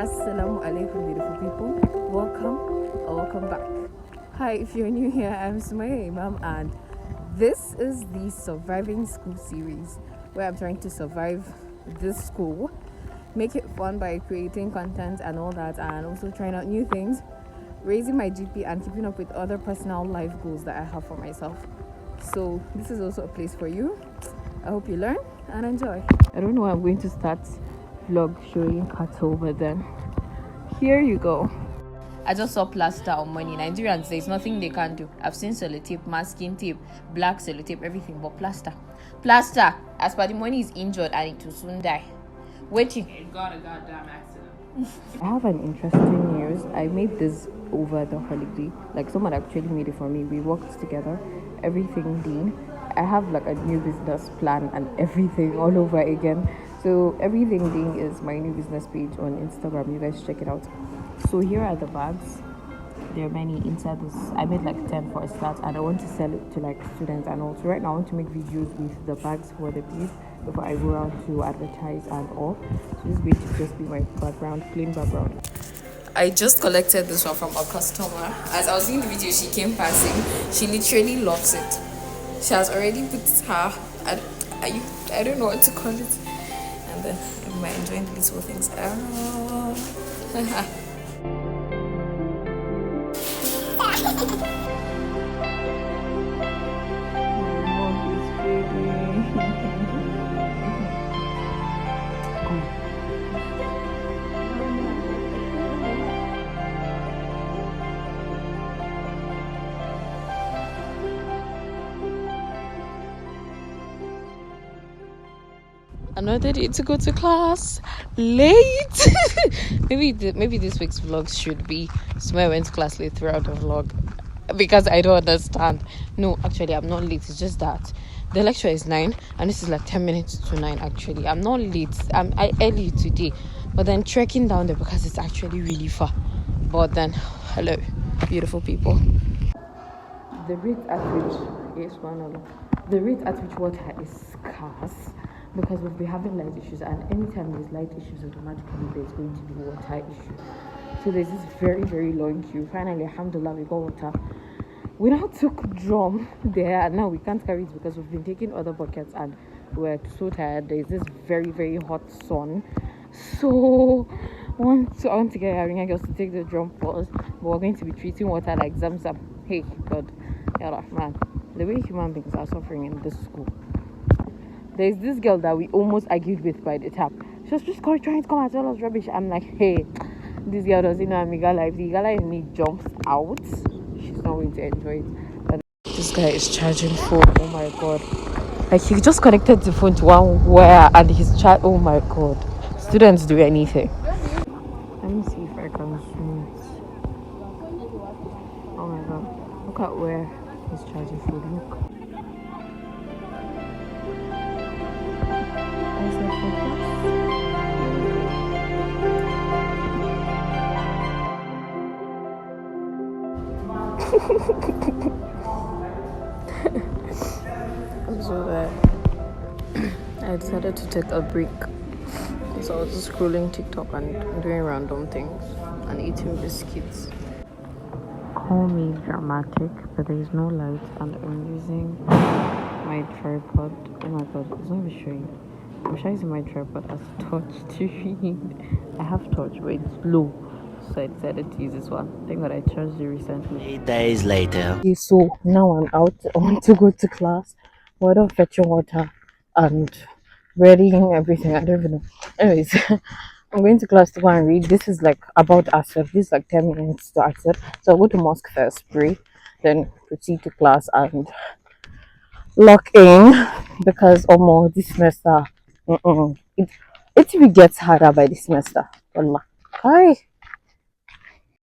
Assalamu alaikum, beautiful people. Welcome or welcome back. Hi, if you're new here, I'm Sumayya Imam, and this is the Surviving School series where I'm trying to survive this school, make it fun by creating content and all that, and also trying out new things, raising my GP, and keeping up with other personal life goals that I have for myself. So, this is also a place for you. I hope you learn and enjoy. I don't know why I'm going to start vlog showing cattle, but then here you go. I just saw plaster on money. Nigerians, there's nothing they can't do. I've seen sellotape, masking tape, black sellotape, everything, but plaster. Plaster, as per the money is injured and it will soon die. Waiting. It got a goddamn accident. I have an interesting news. I made this over the holiday. Like someone actually made it for me. We worked together. Everything done. I have like a new business plan and everything all over again. So everything done is my new business page on Instagram. You guys check it out. So here are the bags. There are many inside this. I made like 10 for a start, and I want to sell it to like students. And also right now I want to make videos with the bags for the piece before I go around to advertise and all. So this is going to just be my background, plain background. I just collected this one from a customer. As I was doing the video, she came passing. She literally loves it. She has already put her, I don't know what to call it. And then am I enjoying the little things? Another day to go to class late. maybe this week's vlogs should be Sumayya went to class late throughout the vlog, because I don't understand. No, actually I'm not late. It's just that the lecture is 9 and this is like 10 minutes to 9. Actually I'm not late. I'm early today, but then trekking down there because it's actually really far. But then hello beautiful people. The rate at which water is scarce, because we'll be having light issues, and anytime there's light issues, automatically there's going to be water issue. So there's this very, very long queue. Finally, Alhamdulillah, we got water. We now took drum there, and now we can't carry it because we've been taking other buckets and we're so tired. There's this very, very hot sun. So I want to get Ariana girls to take the drum first, but we're going to be treating water like Zamzam. Hey God, Ya Rahman, the way human beings are suffering in this school. There's this girl that we almost argued with by the tap. She was just trying to come and tell us rubbish. I'm like, hey, this girl doesn't know Amiga life. The girl in me jumps out. She's not going to enjoy it. But this guy is charging phone. Oh my God. Like he just connected the phone to one wire and he's oh my God. Students do anything. Let me see if I can zoom it. Oh my God. Look at where he's charging phone. Look. So I decided to take a break. So I was just scrolling TikTok and doing random things and eating biscuits. Call me dramatic, but there is no light and I'm using my tripod. Oh my God, it's not even showing. I'm using my tripod as torch to read. I have torch, but it's low, so I decided to use this one. Thank God I charged it recently. 8 days later. Okay, so now I'm out. I want to go to class. Water, fetching water, and reading everything. I don't even know. Anyways, I'm going to class to go and read. This is like about Asr. This is like 10 minutes to Asr. So I'll go to mosque first, pray, then proceed to class and lock in, because this semester, it will get harder by this semester. Wallah. Hi.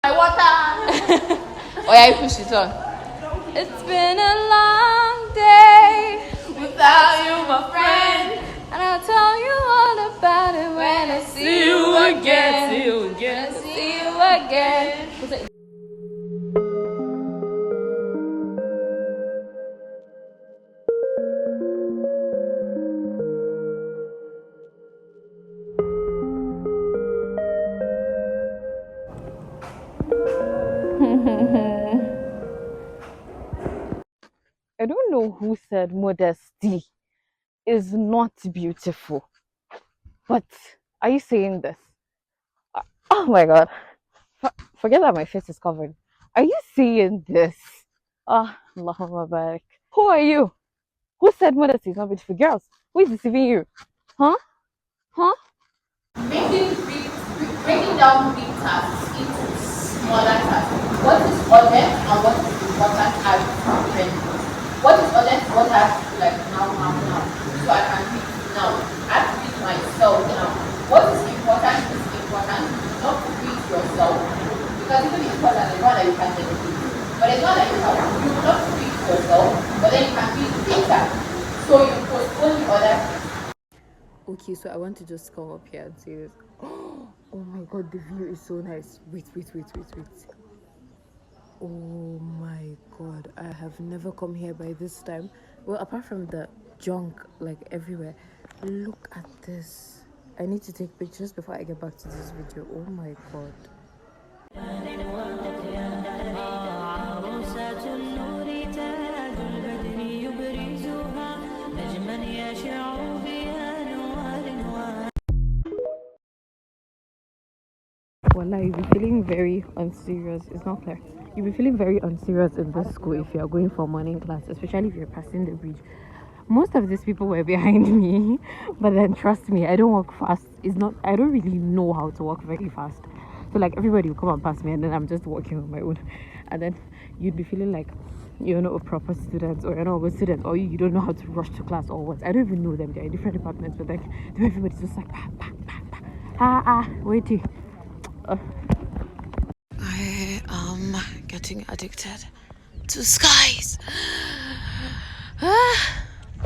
My water! Oh yeah, you push it on. It's been a long day without you, my friend. And I'll tell you all about it when I see you again. See you again. See you again. I don't know who said modesty is not beautiful, but are you saying this? Oh my god. Forget that my face is covered. Are you seeing this? Ah, Allahumma barik. Who are you? Who said modesty is not beautiful? Girls, who is deceiving you? Huh? Huh? Breaking down big tasks into smaller tasks. What is urgent and what is important are different. What is urgent is what I have to do like now. So I can do it now. I have to do it myself now. What is important is important, not to do it yourself. Because even if it's important, there's one that you can dedicate. But it's not that you have to not to do it yourself, but then you can do it later. So you postpone the other. Okay, so I want to just come up here and say this. Oh my god, the view is so nice. Wait. Oh my god, I have never come here by this time. Well, apart from the junk like everywhere. Look at this. I need to take pictures before I get back to this video. Oh my god. Wallah, you'll be feeling very unserious. It's not clear. You'll be feeling very unserious in this school if you're going for morning class, especially if you're passing the bridge. Most of these people were behind me, but then trust me, I don't walk fast. I don't really know how to walk very fast. So like everybody will come and pass me, and then I'm just walking on my own. And then you'd be feeling like you're not a proper student, or you're not a good student, or you don't know how to rush to class or what. I don't even know them. They're in different departments, but like everybody's just like waiting. I am getting addicted to skies.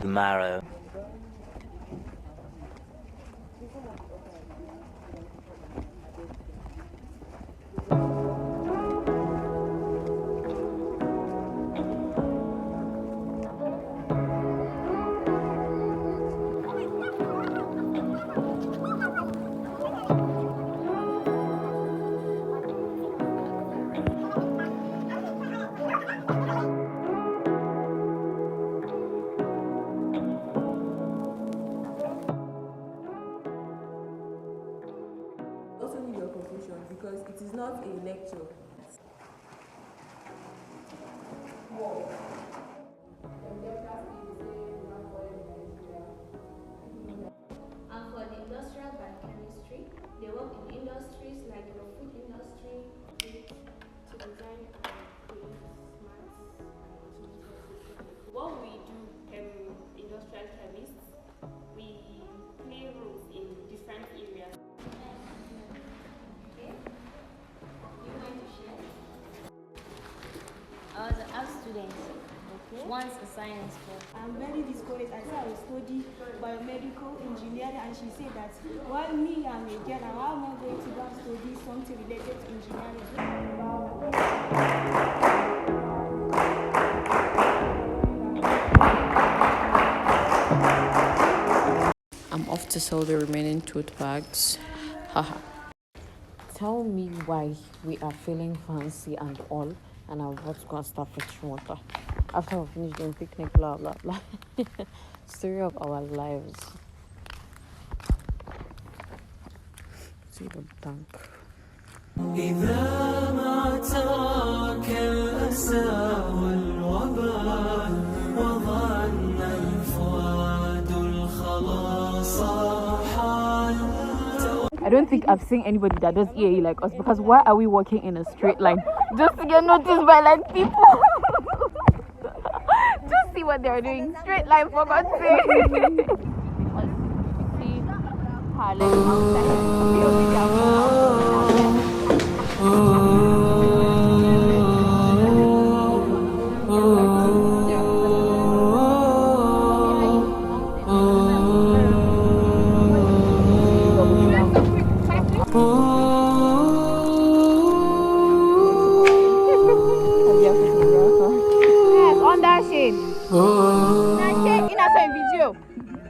Tomorrow. Also need your conclusion because it is not a lecture. And for the industrial biochemistry, they work in industries like the food industry to design and create smart. What we do, industrial chemists, we play roles in different areas. Okay? You want to share? I was an art student. Okay. Once a science course. I'm very discouraged. I said I will study biomedical engineering, and she said that while me, I'm a girl, and how am I going to go and study something related to engineering? I'm off to sell the remaining tote bags. Haha. Tell me why we are feeling fancy and all, and I'm about to go and start fetching water. After we finish doing picnic, blah blah blah. Story of our lives. See the tank. إذا ما تراك الأسى والوباء وظن الفؤاد الخلاص حال. I don't think I've seen anybody that does EAE like us, because why are we walking in a straight line just to get noticed by like people? Just see what they're doing. Straight line, for God's sake. See Harlem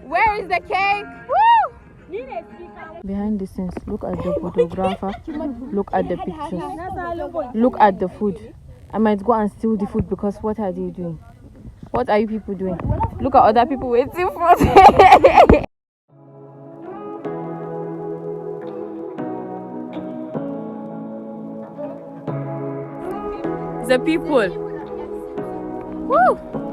Where is the cake? Woo! Behind the scenes, look at the photographer, look at the pictures, look at the food. I might go and steal the food because what are they doing? What are you people doing? Look at other people waiting for it. The people. Woo!